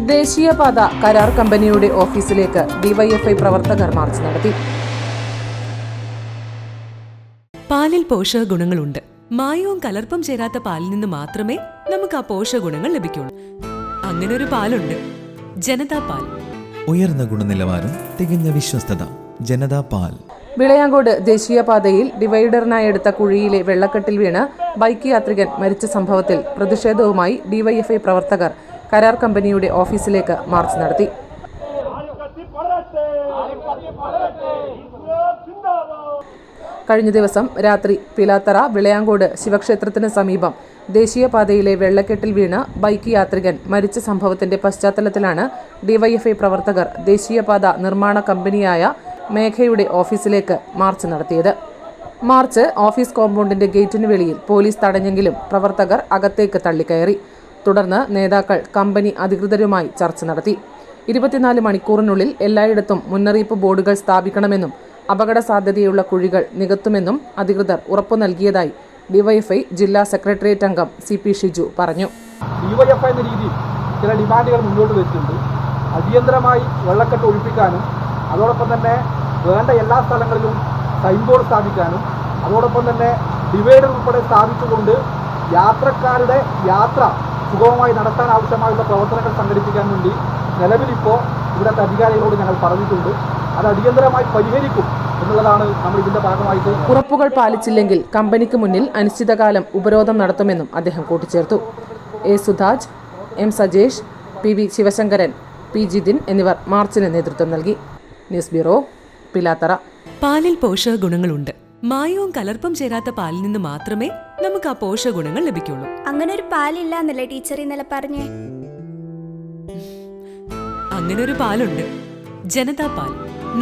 ദേശീയപാത കരാർ കമ്പനിയുടെ ഓഫീസിലേക്ക് ഡിവൈഎഫ്ഐ പ്രവർത്തകർ മാർച്ച് നടത്തി. പാലിൽ പോഷകഗുണങ്ങളുണ്ട്. മായവും കലർപ്പും ചേരാത്ത പാലിൽ നിന്ന് മാത്രമേ നമുക്ക് ആ പോഷകഗുണങ്ങൾ ലഭിക്കുള്ളൂ. അങ്ങനെ ഒരു പാലുണ്ട്, ജനതാ പാൽ. ഉയർന്ന ഗുണനിലവാരം, തികഞ്ഞ വിശ്വസ്തത, ജനതാ പാൽ. വിളയാങ്കോട് ദേശീയപാതയിൽ ഡിവൈഡറിനായി എടുത്ത കുഴിയിലെ വെള്ളക്കെട്ടിൽ വീണ് ബൈക്ക് യാത്രികൻ മരിച്ച സംഭവത്തിൽ പ്രതിഷേധവുമായി ഡിവൈഎഫ്ഐ പ്രവർത്തകർ കരാർ കമ്പനിയുടെ ഓഫീസിലേക്ക് മാർച്ച് നടത്തി. കഴിഞ്ഞ ദിവസം രാത്രി പിലാത്തറ വിളയാങ്കോട് ശിവക്ഷേത്രത്തിന് സമീപം ദേശീയപാതയിലെ വെള്ളക്കെട്ടിൽ വീണ് ബൈക്ക് യാത്രികൻ മരിച്ച സംഭവത്തിന്റെ പശ്ചാത്തലത്തിലാണ് ഡിവൈഎഫ്ഐ പ്രവർത്തകർ ദേശീയപാത നിർമ്മാണ കമ്പനിയായ മേഘയുടെ ഓഫീസിലേക്ക് മാർച്ച് നടത്തിയത്. മാർച്ച് ഓഫീസ് കോമ്പൗണ്ടിന്റെ ഗേറ്റിന് വെളിയിൽ പോലീസ് തടഞ്ഞെങ്കിലും പ്രവർത്തകർ അകത്തേക്ക് തള്ളിക്കയറി. തുടർന്ന് നേതാക്കൾ കമ്പനി അധികൃതരുമായി ചർച്ച നടത്തി. 24 മണിക്കൂറിനുള്ളിൽ എല്ലായിടത്തും മുന്നറിയിപ്പ് ബോർഡുകൾ സ്ഥാപിക്കണമെന്നും അപകട സാധ്യതയുള്ള കുഴികൾ നികത്തുമെന്നും അധികൃതർ ഉറപ്പു നൽകിയതായി ഡിവൈഎഫ്ഐ ജില്ലാ സെക്രട്ടേറിയറ്റ് അംഗം CP ഷിജു പറഞ്ഞു. ഡിവൈഎഫ്ഐ എന്ന രീതിയിൽ ചില ഡിമാൻഡുകൾ മുന്നോട്ട് വെച്ചിട്ടുണ്ട്. അടിയന്തരമായി വെള്ളക്കെട്ട് ഒഴിപ്പിക്കാനും അതോടൊപ്പം തന്നെ വേണ്ട എല്ലാ സ്ഥലങ്ങളിലും സൈൻ ബോർഡ് സ്ഥാപിക്കാനും അതോടൊപ്പം തന്നെ ഡിവൈഡർ ഉൾപ്പെടെ സ്ഥാപിച്ചുകൊണ്ട് യാത്രക്കാരുടെ യാത്ര സുഗമമായി നടത്താൻ ആവശ്യമായുള്ള പ്രവർത്തനങ്ങൾ സംഘടിപ്പിക്കാൻ വേണ്ടി നിലവിലിപ്പോൾ ഇവിടുത്തെ അധികാരികളോട് ഞങ്ങൾ പറഞ്ഞിട്ടുണ്ട്. അത് അടിയന്തരമായി പരിഹരിക്കും എന്നുള്ളതാണ് നമ്മൾ ഇതിന്റെ ഭാഗമായിട്ട്. ഉറപ്പുകൾ പാലിച്ചില്ലെങ്കിൽ കമ്പനിക്ക് മുന്നിൽ അനിശ്ചിതകാലം ഉപരോധം നടത്തുമെന്നും അദ്ദേഹം കൂട്ടിച്ചേർത്തു. A. Sudhaj, M. Sajesh, PV Sivasankaran, P. Jithin എന്നിവർ മാർച്ചിന് നേതൃത്വം നൽകി. News bureau, Pilathara. പാലിൽ പോഷകഗുണങ്ങളുണ്ട്. മായവും കലർപ്പും ചേരാത്ത പാലിൽ നിന്ന് മാത്രമേ നമുക്ക് ആ പോഷകഗുണങ്ങൾ ലഭിക്കുള്ളൂ. അങ്ങനെ ഒരു പാലില്ല എന്നല്ലേ ടീച്ചർ ഇന്നലെ പറഞ്ഞേ? അങ്ങനെ ഒരു പാലുണ്ട്, ജനതാ പാൽ.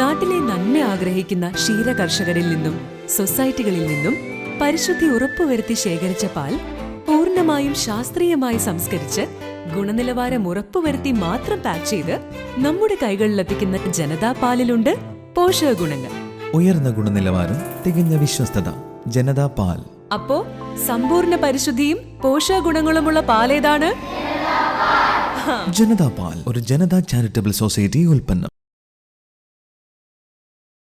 നാട്ടിലെ നന്മ ആഗ്രഹിക്കുന്ന ക്ഷീര കർഷകരിൽ നിന്നും സൊസൈറ്റികളിൽ നിന്നും പരിശുദ്ധി ഉറപ്പുവരുത്തി ശേഖരിച്ച പാൽ പൂർണ്ണമായും ശാസ്ത്രീയമായി സംസ്കരിച്ച് ഗുണനിലവാരം ഉറപ്പുവരുത്തി മാത്രം പാക്ക് ചെയ്ത് നമ്മുടെ കൈകളിലെത്തിക്കുന്ന ജനതാ പാലിലുണ്ട് പോഷകഗുണങ്ങൾ. ഉയർന്ന ഗുണനിലവാരം, തികഞ്ഞ വിശ്വസ്തത, ജനതാ പാൽ. അപ്പോ സമ്പൂർണ്ണ പരിശുദ്ധിയും പോഷകഗുണങ്ങളുമുള്ള പാലേതാണ്? ജനതാ പാൽ ഒരു ജനതാ ചാരിറ്റബിൾ സൊസൈറ്റി ഉൽപ്പന്നം.